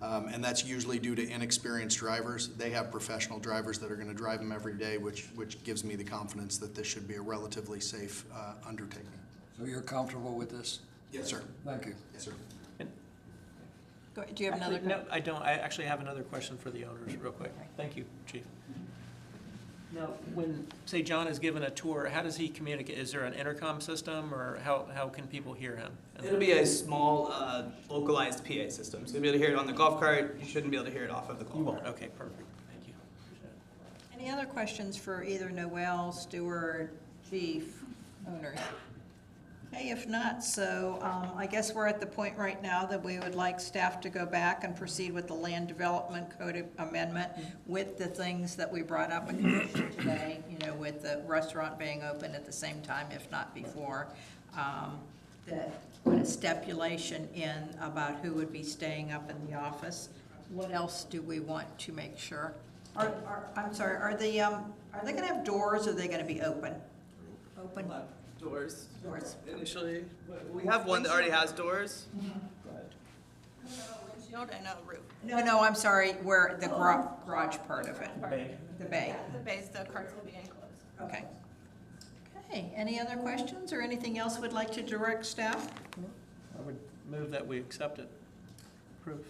And that's usually due to inexperienced drivers. They have professional drivers that are going to drive them every day, which gives me the confidence that this should be a relatively safe undertaking. So you're comfortable with this? Yes, sir. Thank you. Yes, sir. Do you have another? No, I don't. I actually have another question for the owners real quick. Thank you, Chief. Now, when, say, John is given a tour, how does he communicate? Is there an intercom system, or how can people hear him? It'll be a small, localized PA system. So you'll be able to hear it on the golf cart. You shouldn't be able to hear it off of the golf You cart. won't. Okay, perfect. Thank you. Any other questions for either Noel, Stewart, chief, owners? Okay, if not, so I guess we're at the point right now that we would like staff to go back and proceed with the Land Development Code amendment with the things that we brought up in commission today, you know, with the restaurant being open at the same time, if not before. That put a stipulation in about who would be staying up in the office. What else do we want to make sure? I'm sorry, are they gonna have doors, or are they gonna be open? Open? Doors. Doors. Initially, we have one that already has doors. Go ahead. shield and a roof. No, I'm sorry, where the garage part of it. The bay. Yeah, the base, the carts will be enclosed. Okay. Okay, any other questions or anything else we'd like to direct staff? I would move that we accept it. Approve.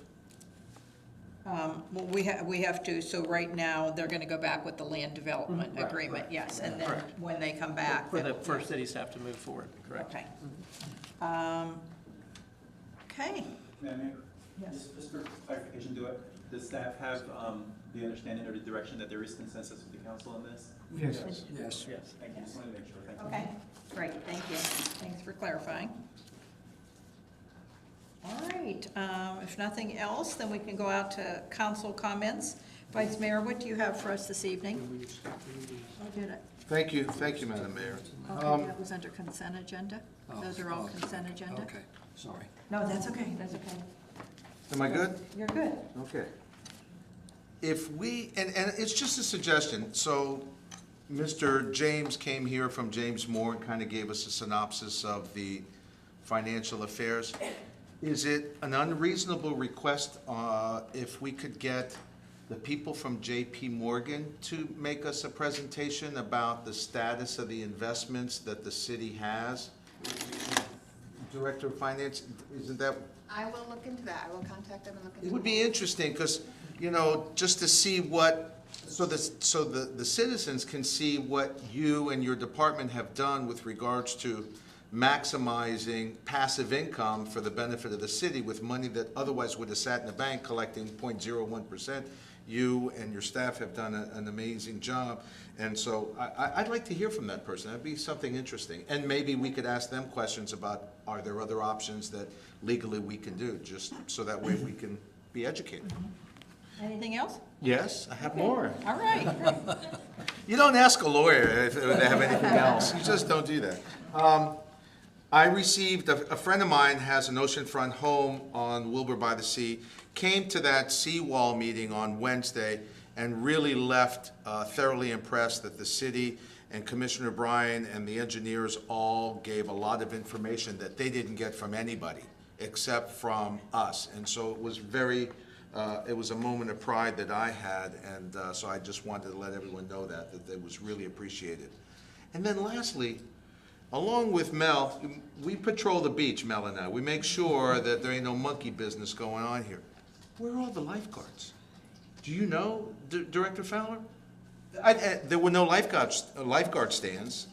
Well, we have to, so right now, they're gonna go back with the land development Right, agreement, right. yes, and then Correct. when they come back. For then- the first city staff to move forward, correct? Okay. Okay, Mayor, yes. just for clarification, does staff have the understanding or the direction that there is consensus with the council on this? Yes. Yes. Yes, thank you, just wanted to make sure, thank you. Okay, great, thank you. Thanks for clarifying. All right, if nothing else, then we can go out to council comments. Vice Mayor, what do you have for us this evening? Oh, did it? Thank you, Madam Mayor. Okay, that was under consent agenda? Oh, Those are all okay. consent agenda? Okay, sorry. No, that's okay, that's okay. Am I good? You're good. Okay. If we, and it's just a suggestion, so Mr. James came here from James Moore and kind of gave us a synopsis of the financial affairs. Is it an unreasonable request if we could get the people from JP Morgan to make us a presentation about the status of the investments that the city has? Director of Finance, isn't that? I will look into that. I will contact them and look into It would be interesting, because, just to see what, so the citizens can see what you and your department have done with regards to maximizing passive income for the benefit of the city with money that otherwise would have sat in the bank collecting 0.01%. You and your staff have done an amazing job. And so I'd like to hear from that person. That'd be something interesting. And maybe we could ask them questions about, are there other options that legally we can do, just so that way we can be educated. Anything else? Yes, I have more. All right, great. You don't ask a lawyer if they have anything else. You just don't do that. I received, a friend of mine has an oceanfront home on Wilbur by the Sea, came to that seawall meeting on Wednesday and really left thoroughly impressed that the city and Commissioner Bryan and the engineers all gave a lot of information that they didn't get from anybody except from us. And so it was it was a moment of pride that I had, and so I just wanted to let everyone know that it was really appreciated. And then lastly, along with Mel, we patrol the beach, Mel and I. We make sure that there ain't no monkey business going on here. Where are all the lifeguards? Do you know, Director Fowler? There were no lifeguard stands,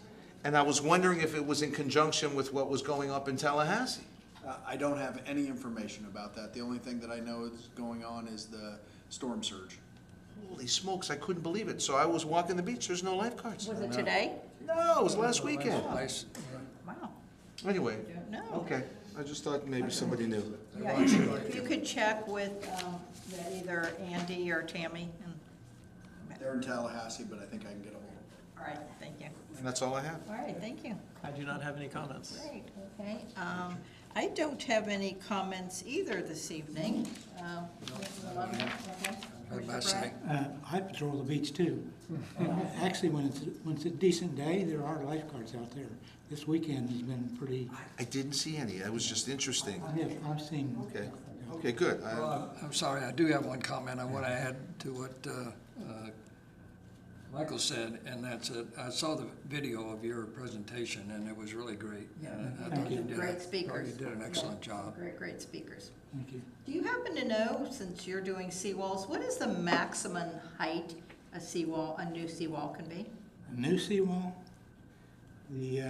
and I was wondering if it was in conjunction with what was going up in Tallahassee. I don't have any information about that. The only thing that I know is going on is the storm surge. Holy smokes, I couldn't believe it. So I was walking the beach, there's no lifeguards. Was it today? No, it was last weekend. Nice. Wow. Anyway, No. okay, I just thought maybe somebody knew. Yeah, if you could check with either Andy or Tammy. They're in Tallahassee, but I think I can get a hold of them. All right, thank you. And that's all I have. All right, thank you. I do not have any comments. Great, okay. I don't have any comments either this evening. Okay. What about say? I patrol the beach too. Actually, when it's a decent day, there are lifeguards out there. This weekend has been pretty, I didn't see any, it was just interesting. I've seen. Okay, okay, good. Well, I'm sorry, I do have one comment I want to add to what Michael said, and that's it. I saw the video of your presentation, and it was really great. Yeah. I thought you did Great speakers. You did an excellent job. Great speakers. Thank you. Do you happen to know, since you're doing seawalls, what is the maximum height a seawall, a new seawall can be? A new seawall, the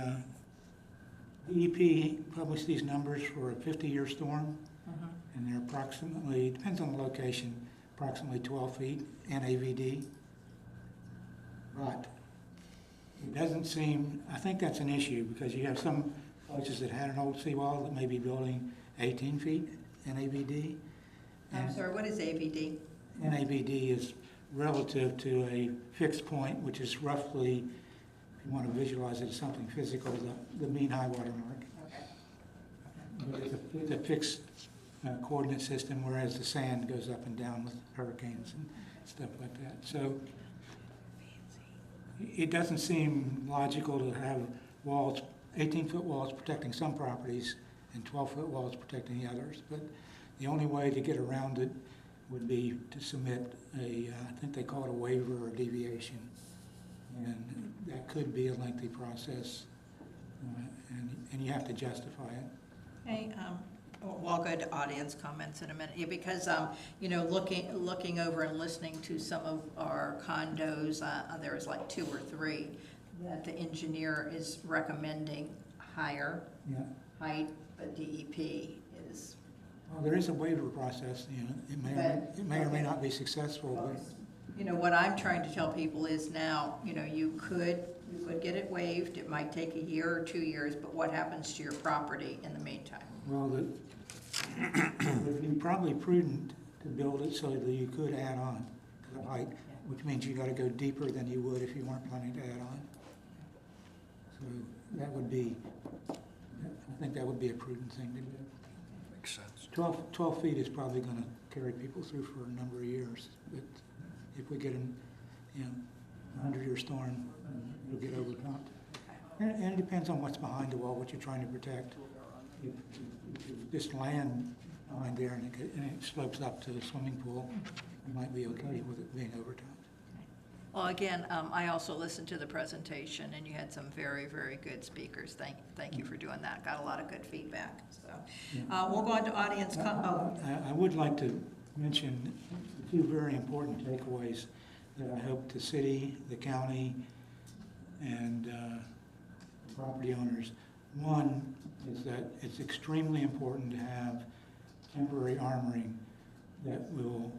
DEP published these numbers for a 50-year storm, and they're approximately, depends on the location, approximately 12 feet NAVD. But it doesn't seem, I think that's an issue, because you have some places that had an old seawall that may be building 18 feet NAVD. I'm sorry, what is AVD? NAVD is relative to a fixed point, which is roughly, if you want to visualize it as something physical, the mean high water mark. Okay. But it's a fixed coordinate system, whereas the sand goes up and down with hurricanes and stuff like that. So it doesn't seem logical to have walls, 18-foot walls protecting some properties and 12-foot walls protecting the others. But The only way to get around it would be to submit a, I think they call it a waiver or deviation. And that could be a lengthy process, and you have to justify it. Hey, well, I'll go to audience comments in a minute, yeah, because, you know, looking over and listening to some of our condos, there was like 2 or 3 that the engineer is recommending higher Yeah. height, but DEP is. Well, there is a waiver process, you know, it may or may not be successful, but You know, what I'm trying to tell people is now, you know, you could get it waived, it might take a year or 2 years, but what happens to your property in the meantime? well, it would be probably prudent to build it so that you could add on to the height, which means you gotta go deeper than you would if you weren't planning to add on. So that would be, I think that would be a prudent thing to do. Makes sense. 12 feet is probably gonna carry people through for a number of years, but if we get an, you know, 100-year storm, it'll get overtopped. And it depends on what's behind the wall, what you're trying to protect. If just land behind there and it slopes up to the swimming pool, you might be okay with it being overtopped. Well, again, I also listened to the presentation, and you had some very, very good speakers. Thank you for doing that. Got a lot of good feedback, so. We'll go on to audience I would like to mention 2 very important takeaways that I hope the city, the county, and the property owners. One is that it's extremely important to have temporary armoring that will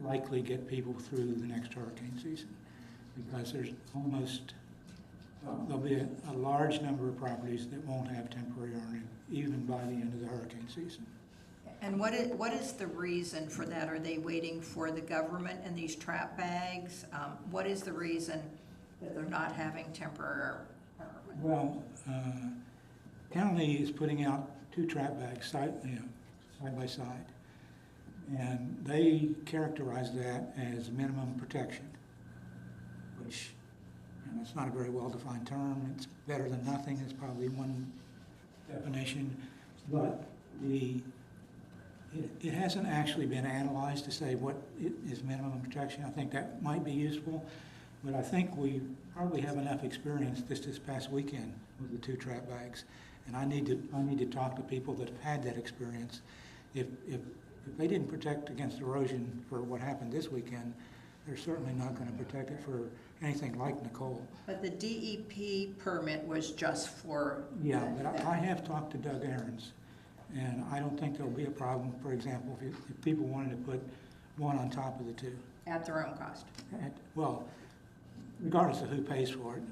likely get people through the next hurricane season, because there's almost, there'll be a large number of properties that won't have temporary armoring even by the end of the hurricane season. And what is the reason for that? Are they waiting for the government and these trap bags? What is the reason that they're not having temporary armament? Well, county is putting out 2 trap bags side by side, and they characterize that as minimum protection, which, you know, it's not a very well-defined term. It's better than nothing. It's probably one definition, but it hasn't actually been analyzed to say what is minimum protection. I think that might be useful, but I think we probably have enough experience this past weekend with the 2 trap bags, and I need to talk to people that have had that experience. If they didn't protect against erosion for what happened this weekend, they're certainly not going to protect it for anything like Nicole. But the DEP permit was just for. Yeah, but I have talked to Doug Ahrens, and I don't think there'll be a problem, for example, if people wanted to put one on top of the 2. At their own cost. Well, regardless of who pays for it,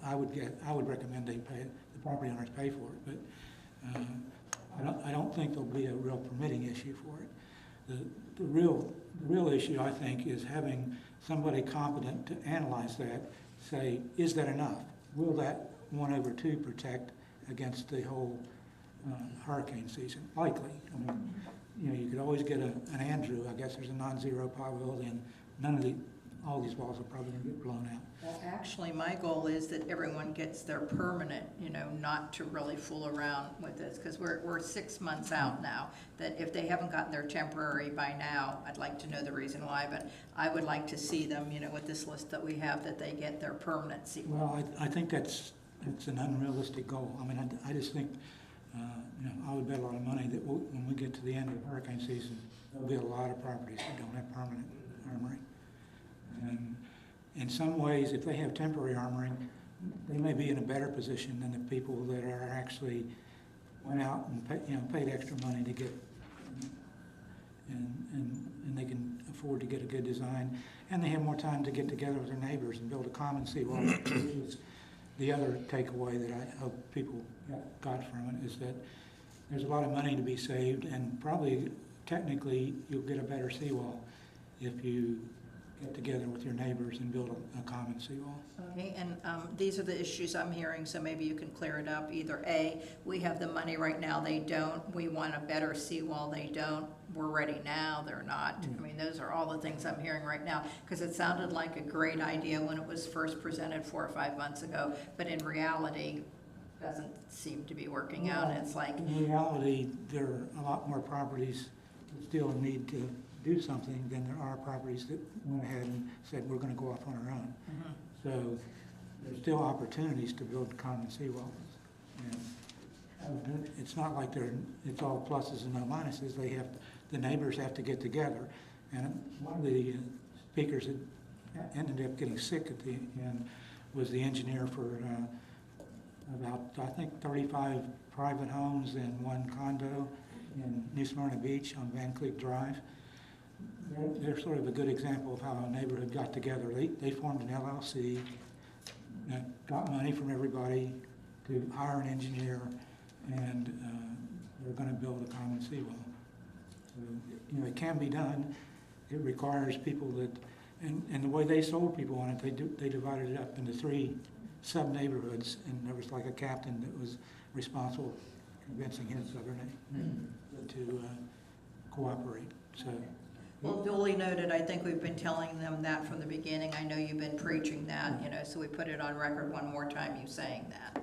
I would recommend they pay it, the property owners pay for it, but I don't think there'll be a real permitting issue for it. The real issue, I think, is having somebody competent to analyze that, say, is that enough? Will that 1/2 protect against the whole hurricane season? Likely. I mean, you know, you could always get an Andrew. I guess there's a non-zero probability, and all these walls are probably going to get blown out. Well, actually, my goal is that everyone gets their permanent, you know, not to really fool around with this, because we're 6 months out now, that if they haven't gotten their temporary by now, I'd like to know the reason why, but I would like to see them, you know, with this list that we have, that they get their permanency. Well, I think that's an unrealistic goal. I mean, I just think, you know, I would bet a lot of money that when we get to the end of hurricane season, there'll be a lot of properties that don't have permanent armoring. And in some ways, if they have temporary armoring, they may be in a better position than the people that are actually went out and paid extra money to get, and they can afford to get a good design, and they have more time to get together with their neighbors and build a common seawall, which is the other takeaway that I hope people got from it, is that there's a lot of money to be saved, and probably technically you'll get a better seawall if you get together with your neighbors and build a common seawall. Okay, and these are the issues I'm hearing, so maybe you can clear it up. Either A, we have the money right now, they don't. We want a better seawall, they don't. We're ready now, they're not. I mean, those are all the things I'm hearing right now, because it sounded like a great idea when it was first presented 4 or 5 months ago, but in reality, doesn't seem to be working out. It's like, in reality, there are a lot more properties still need to do something, then there are properties that went ahead and said, we're gonna go off on our own. So there's still opportunities to build common seawalls. And it's not like it's all pluses and no minuses. The neighbors have to get together. And one of the speakers that ended up getting sick at the end was the engineer for about, I think, 35 private homes and one condo in New Smyrna Beach on Van Cleef Drive. They're sort of a good example of how a neighborhood got together. They formed an LLC, got money from everybody to hire an engineer, and they're going to build a common seawall. So, it can be done. It requires people that, and the way they sold people on it, they divided it up into 3 sub-neighborhoods, and there was like a captain that was responsible for convincing his southern to cooperate. So. Well, duly noted, I think we've been telling them that from the beginning. I know you've been preaching that, so we put it on record one more time, you saying that.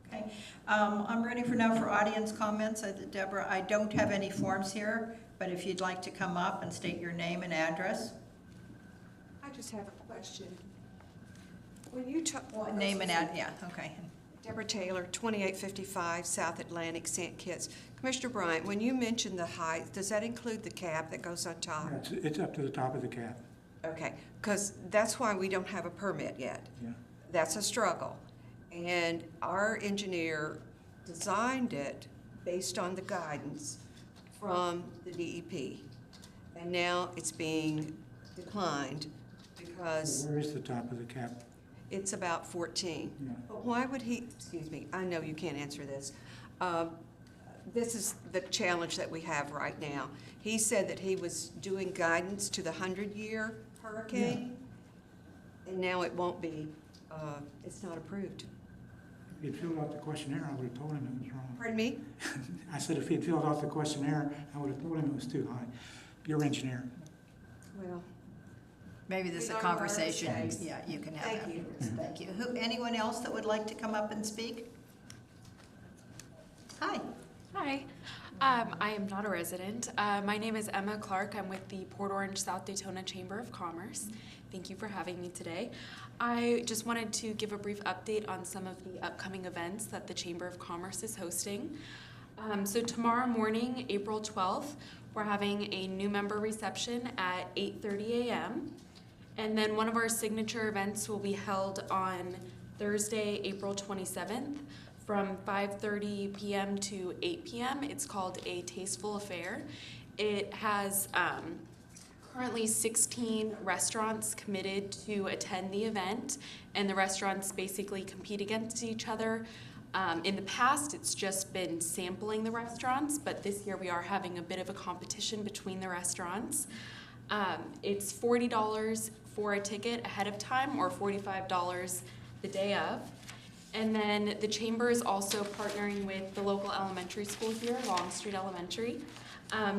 Okay, I'm ready now for audience comments. Deborah, I don't have any forms here, but if you'd like to come up and state your name and address. I just have a question. When you talk... Name and address, yeah, okay. Deborah Taylor, 2855 South Atlantic, St. Kitts. Commissioner Bryant, when you mentioned the height, does that include the cap that goes on top? Yeah, it's up to the top of the cap. Okay, because that's why we don't have a permit yet. Yeah. That's a struggle. And our engineer designed it based on the guidance from the DEP. And now it's being declined because... Where is the top of the cap? It's about 14. Yeah. But why would he, excuse me, I know you can't answer this. This is the challenge that we have right now. He said that he was doing guidance to the 100-year hurricane, and now it won't be, it's not approved. If he'd filled out the questionnaire, I would have told him it was wrong. Pardon me? I said if he'd filled out the questionnaire, I would have told him it was too high. Your engineer. Well... Maybe this is a We learn our conversation, mistakes. yeah, you can have Thank afterwards. you. Thank you. Anyone else that would like to come up and speak? Hi. Hi. I am not a resident. My name is Emma Clark. I'm with the Port Orange South Daytona Chamber of Commerce. Thank you for having me today. I just wanted to give a brief update on some of the upcoming events that the Chamber of Commerce is hosting. So tomorrow morning, April 12th, we're having a new member reception at 8:30 a.m. And then one of our signature events will be held on Thursday, April 27th from 5:30 p.m. to 8 p.m. It's called A Tasteful Affair. It has currently 16 restaurants committed to attend the event, and the restaurants basically compete against each other. In the past, it's just been sampling the restaurants, but this year we are having a bit of a competition between the restaurants. It's $40 for a ticket ahead of time or $45 the day of. And then the Chamber is also partnering with the local elementary school here, Long Street Elementary,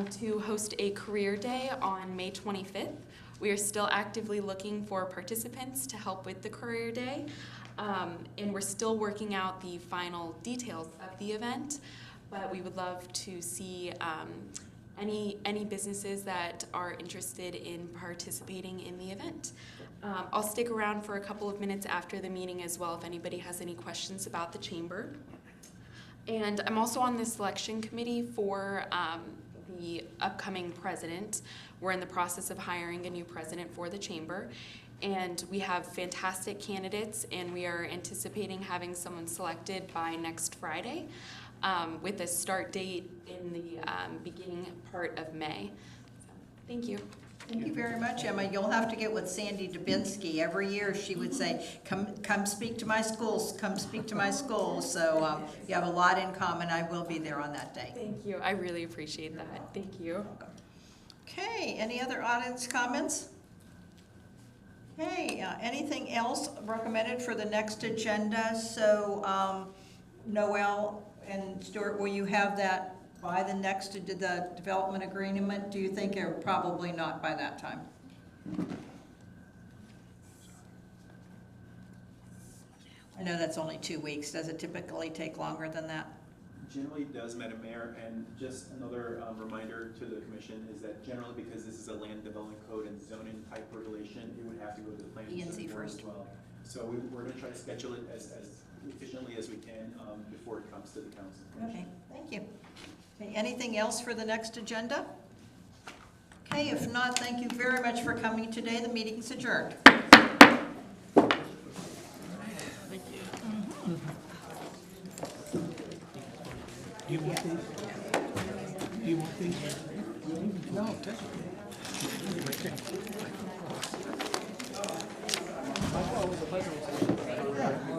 to host a career day on May 25th. We are still actively looking for participants to help with the career day, and we're still working out the final details of the event, but we would love to see any businesses that are interested in participating in the event. I'll stick around for a couple of minutes after the meeting as well if anybody has any questions about the Chamber. And I'm also on the selection committee for the upcoming president. We're in the process of hiring a new president for the Chamber, and we have fantastic candidates, and we are anticipating having someone selected by next Friday with a start date in the beginning part of May. So, thank you. Thank you very much, Emma. You'll have to get with Sandy Dubinsky. Every year she would say, come speak to my schools, come speak to my schools. So you have a lot in common. I will be there on that day. Thank you. I really appreciate that. Thank you. Okay, any other audience comments? Okay, anything else recommended for the next agenda? So Noel and Stuart, will you have that by the next, the development agreement, do you think, or probably not by that time? I know that's only 2 weeks. Does it typically take longer than that? generally does, Madam Mayor, and just another reminder to the commission is that generally, because this is a land development code and zoning type regulation, it would have to go to the planning E&Z board first. as well. So we're gonna try to schedule it as efficiently as we can before it comes to the council. Okay, thank you. Okay, anything else for the next agenda? Okay, if not, thank you very much for coming today. The meeting's adjourned. You want these? You want these? No, take it.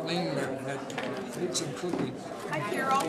Marlene had some cookies. Hi, Carol.